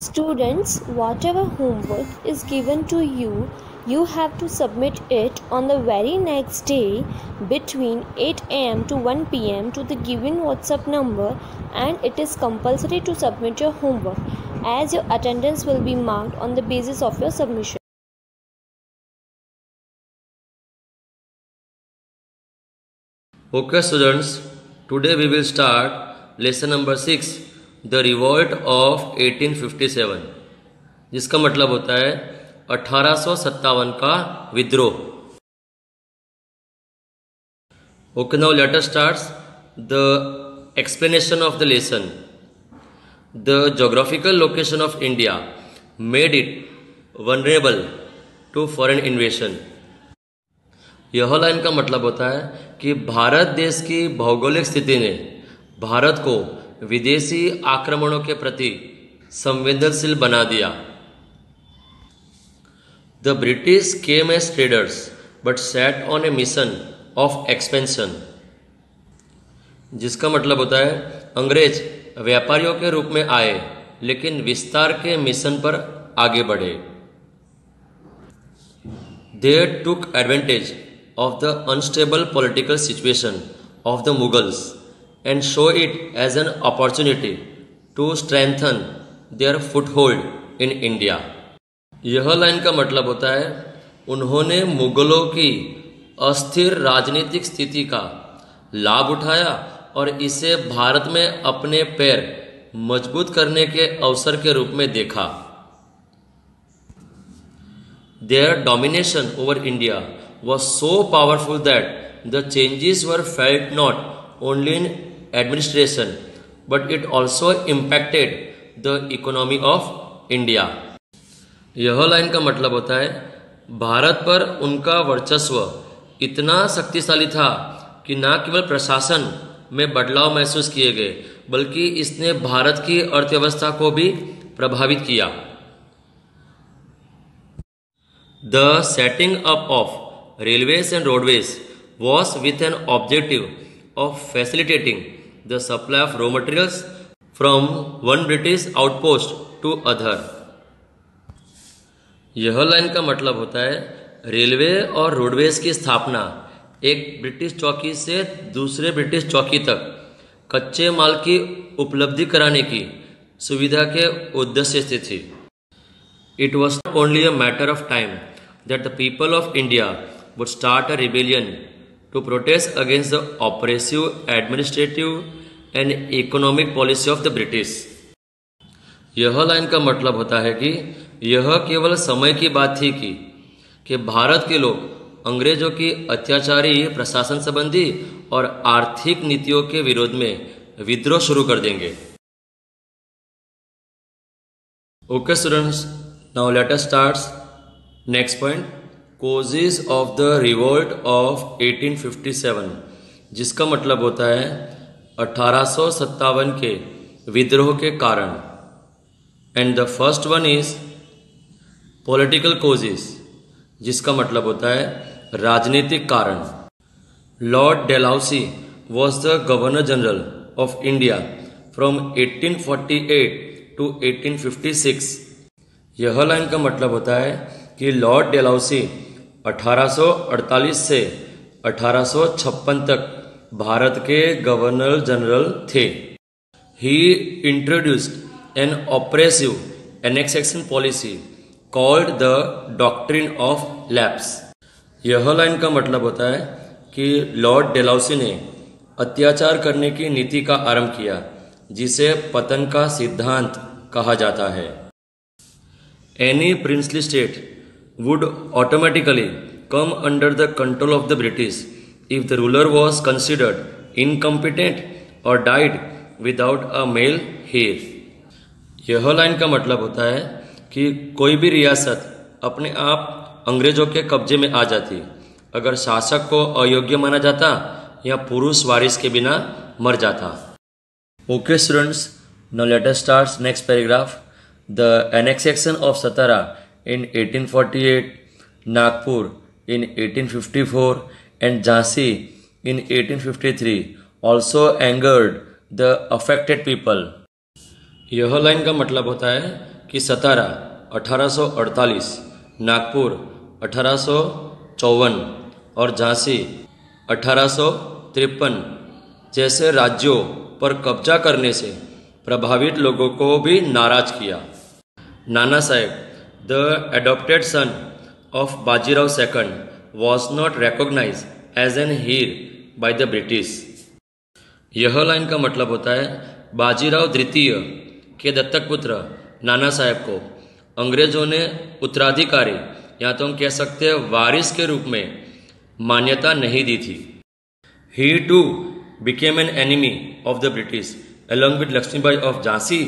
Students, whatever homework is given to you, you have to submit it on the very next day between 8 am to 1 pm to the given WhatsApp number, and it is compulsory to submit your homework as your attendance will be marked on the basis of your submission. Okay students, today we will start lesson number 6, The Revolt of 1857, जिसका मतलब होता है 1857 का विद्रोह. Okay, now let us start the explanation of the lesson. The geographical location of India made it vulnerable to foreign invasion. यह line का मतलब होता है कि भारत देश की भौगोलिक स्थिति ने भारत को विदेशी आक्रमणों के प्रति संवेदनशील बना दिया. The British came as traders but set on a mission of expansion, जिसका मतलब होता है अंग्रेज व्यापारियों के रूप में आए लेकिन विस्तार के मिशन पर आगे बढ़े. They took advantage of the unstable political situation of the Mughals and show it as an opportunity to strengthen their foothold in India. यह लाइन का मतलब होता है उन्होंने मुगलों की अस्थिर राजनीतिक स्थिति का लाभ उठाया और इसे भारत में अपने पैर मजबूत करने के अवसर के रूप में देखा. Their domination over India was so powerful that the changes were felt not only in administration but it also impacted the economy of India. यह लाइन का मतलब होता है भारत पर उनका वर्चस्व इतना शक्तिशाली था कि न केवल प्रशासन में बदलाव महसूस किए गए बल्कि इसने भारत की अर्थव्यवस्था को भी प्रभावित किया. The setting up of railways and roadways was with an objective of facilitating the supply of raw materials from one British outpost to other. यह लाइन का मतलब होता है रेलवे और रोडवेज की स्थापना एक ब्रिटिश चौकी से दूसरे ब्रिटिश चौकी तक कच्चे माल की उपलब्धि कराने की सुविधा के उद्देश्य से थी. It was not only a matter of time that the people of India would start a rebellion to protest against the oppressive administrative and economic policy of the British. यह लाइन का मतलब होता है कि यह केवल समय की बात थी कि भारत के लोग अंग्रेजों की अत्याचारी प्रशासन संबंधी और आर्थिक नीतियों के विरोध में विद्रोह शुरू कर देंगे. Okay students, now let us start next point, causes of the revolt of 1857, जिसका मतलब होता है 1857 के विद्रोह के कारण. And the first one is political causes, जिसका मतलब होता है राजनीतिक कारण. Lord Dalhousie was the governor general of India from 1848 to 1856. यह लाइन का मतलब होता है कि लॉर्ड डेलहाउसी 1848 से 1856 तक भारत के गवर्नर जनरल थे. He introduced an oppressive annexation policy called the doctrine of lapse. यह लाइन का मतलब होता है कि लॉर्ड डेलहाउसी ने अत्याचार करने की नीति का आरंभ किया जिसे पतन का सिद्धांत कहा जाता है. Any princely state would automatically come under the control of the British if the ruler was considered incompetent or died without a male heir. यह लाइन का मतलब होता है कि कोई भी रियासत अपने आप अंग्रेजों के कब्जे में आ जाती अगर शासक को अयोग्य माना जाता या पुरुष वारिस के बिना मर जाता. Okay students, now let us start next paragraph. The annexation of Satara in 1848, Nagpur in 1854 and Jhansi in 1853 also angered the affected people. यह लाइन का मतलब होता है कि सतारा 1848, नागपुर 1854 और झांसी 1853 जैसे राज्यों पर कब्जा करने से प्रभावित लोगों को भी नाराज किया। Nana Saheb, the adopted son of Bajirao second, was not recognised as an heir by the British. यह लाइन का मतलब होता है बाजीराव द्वितीय के दत्तक पुत्र नाना साहेब को अंग्रेजों ने उत्तराधिकारी या तो हम कह सकते हैं वारिस के रूप में मान्यता नहीं दी थी। He too became an enemy of the British along with Lakshmibai of Jhansi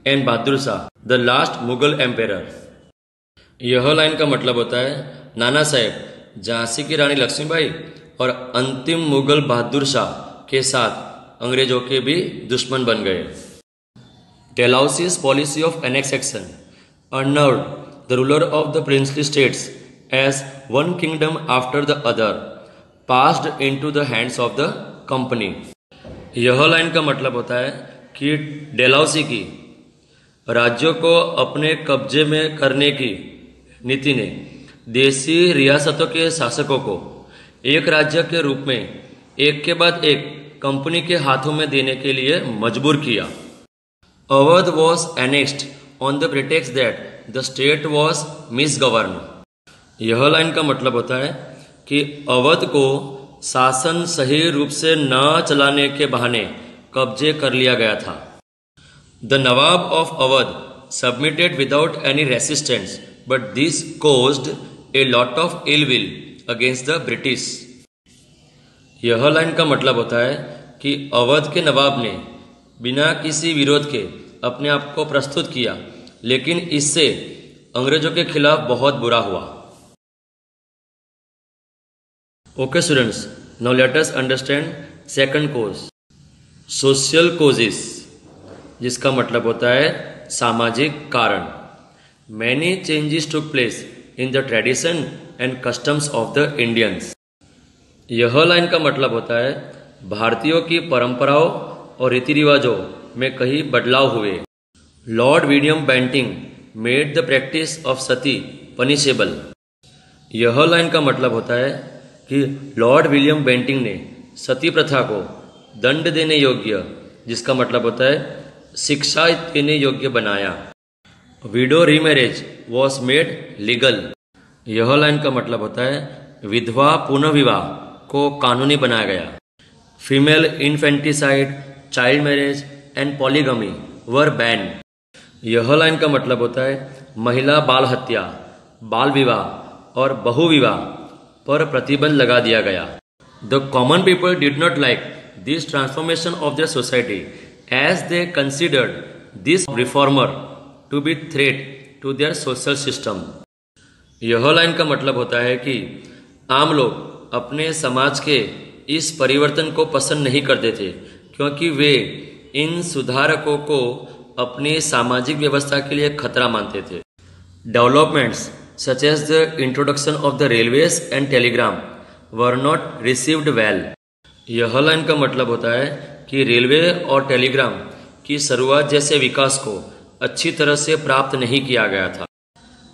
and Bahadur Shah, the last Mughal emperor. यह लाइन का मतलब होता है नाना साहेब झांसी की रानी लक्ष्मीबाई और अंतिम मुगल बहादुर शाह के साथ अंग्रेजों के भी दुश्मन बन गए। डेलहाउसी's policy of annexation unnerved the ruler of the princely states as one kingdom after the other passed into the hands of the company। यह लाइन का मतलब होता है कि डेलहाउसी की राज्यों को अपने कब्जे में करने की नीति ने देशी रियासतों के शासकों को एक राज्य के रूप में एक के बाद एक कंपनी के हाथों में देने के लिए मजबूर किया। Awadh was annexed on the pretext that the state was misgovern. यह लाइन का मतलब होता है कि अवध को शासन सही रूप से न चलाने के बहाने कब्जे कर लिया गया था। The nawab of Awadh submitted without any resistance but this caused a lot of ill will against the British. यह लाइन का मतलब होता है कि अवध के नवाब ने बिना किसी विरोध के अपने आप को प्रस्तुत किया, लेकिन इससे अंग्रेजों के खिलाफ बहुत बुरा हुआ। Okay students, now let us understand second cause, social causes, जिसका मतलब होता है सामाजिक कारण। Many changes took place in the tradition and customs of the Indians. यह लाइन का मतलब होता है भारतीयों की परंपराओं और रीति रिवाजों में कई बदलाव हुए। Lord William Bentinck made the practice of sati punishable. यह लाइन का मतलब होता है कि लॉर्ड विलियम बेंटिंग ने सती प्रथा को दंड देने योग्य, जिसका मतलब होता है शिक्षा देने योग्य बनाया। Window remarriage was made legal. यह लाइन का मतलब होता है विधवा पुनर्विवाह को कानूनी बनाया गया। Female infanticide, child marriage and polygamy were ban. यह लाइन का मतलब होता है महिला बाल हत्या, बाल विवाह और बहुविवाह पर प्रतिबंध लगा दिया गया। The common people did not like this transformation of their society as they considered this reformer to be threat to their social system. यह लाइन का मतलब होता है कि आम लोग अपने समाज के इस परिवर्तन को पसंद नहीं करते थे, क्योंकि वे इन सुधारकों को अपनी सामाजिक व्यवस्था के लिए खतरा मानते थे। Developments such as the introduction of the railways and telegram were not received well. यह लाइन का मतलब होता है कि रेलवे और टेलीग्राम की शुरुआत जैसे विकास को अच्छी तरह से प्राप्त नहीं किया गया था।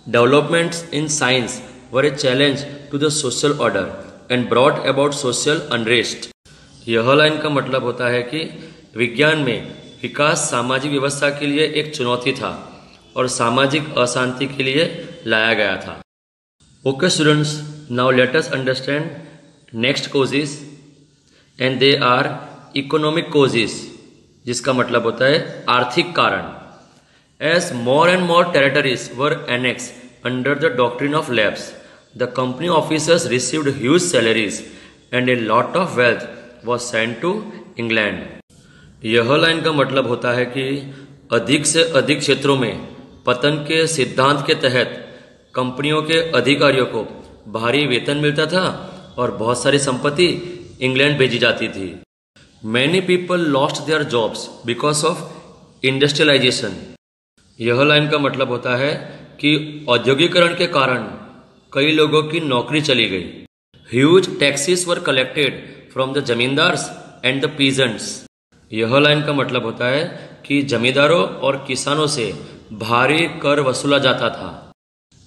Developments in science were a challenge to the social order and brought about social unrest. यह लाइन का मतलब होता है कि विज्ञान में विकास सामाजिक व्यवस्था के लिए एक चुनौती था और सामाजिक अशांति के लिए लाया गया था। Okay students, now let us understand next causes and they are economic causes, जिसका मतलब होता है आर्थिक कारण। As more and more territories were annex under the doctrine of lapse, the company officers received huge salaries and a lot of wealth was sent to England. यह line का मतलब होता है कि अधिक से अधिक क्षेत्रों में पतन के सिद्धांत के तहत कंपनियों के अधिकारियों को भारी वेतन मिलता था और बहुत सारी संपत्ति इंग्लैंड भेजी जाती थी। Many people lost their jobs because of industrialisation. यह लाइन का मतलब होता है कि औद्योगिकरण के कारण कई लोगों की नौकरी चली गई। Huge taxes were collected from the zamindars and the peasants. यह लाइन का मतलब होता है कि जमींदारों और किसानों से भारी कर वसूला जाता था।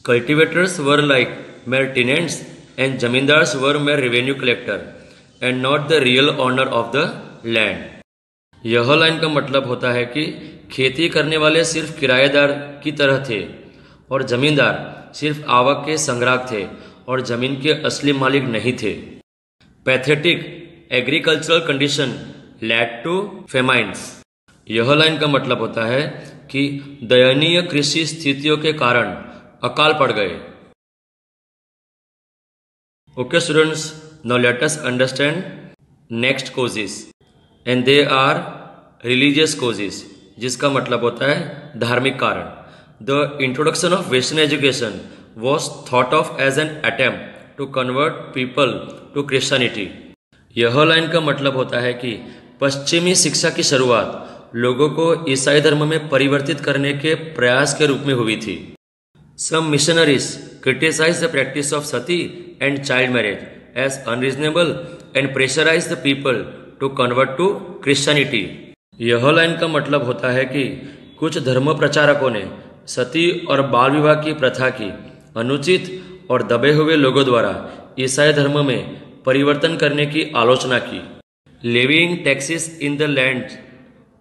Cultivators were like mere tenants and zamindars were mere revenue collector and not the real owner of the land. यह लाइन का मतलब होता है कि खेती करने वाले सिर्फ किराएदार की तरह थे और जमींदार सिर्फ आवक के संग्राहक थे और जमीन के असली मालिक नहीं थे। Pathetic agricultural condition led to famines. यह लाइन का मतलब होता है कि दयनीय कृषि स्थितियों के कारण अकाल पड़ गए। Okay students, now let us understand next causes and they are religious causes, जिसका मतलब होता है धार्मिक कारण। The introduction of Western education was thought of as an attempt to convert people to Christianity। यह लाइन का मतलब होता है कि पश्चिमी शिक्षा की शुरुआत लोगों को ईसाई धर्म में परिवर्तित करने के प्रयास के रूप में हुई थी। Some missionaries criticized the practice of sati and child marriage as unreasonable and pressurized the people to convert to Christianity। यह लाइन का मतलब होता है कि कुछ धर्म प्रचारकों ने सती और बाल विवाह की प्रथा की अनुचित और दबे हुए लोगों द्वारा ईसाई धर्म में परिवर्तन करने की आलोचना की। Levying taxes in the land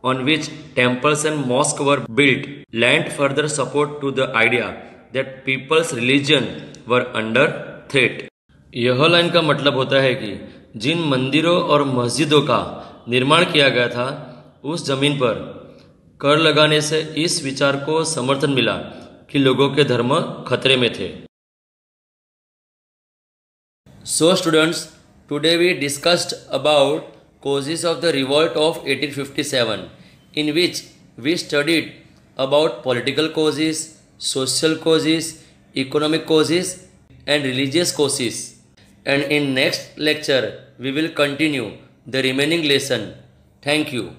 on which temples and mosques were built lent further support to the idea that people's religion were under threat। यह लाइन का मतलब होता है कि जिन मंदिरों और मस्जिदों का निर्माण किया गया था उस जमीन पर कर लगाने से इस विचार को समर्थन मिला कि लोगों के धर्म खतरे में थे। So students, today we discussed about causes of the revolt of 1857, in which we studied about political causes, social causes, economic causes and religious causes, and in next lecture we will continue the remaining lesson. Thank you.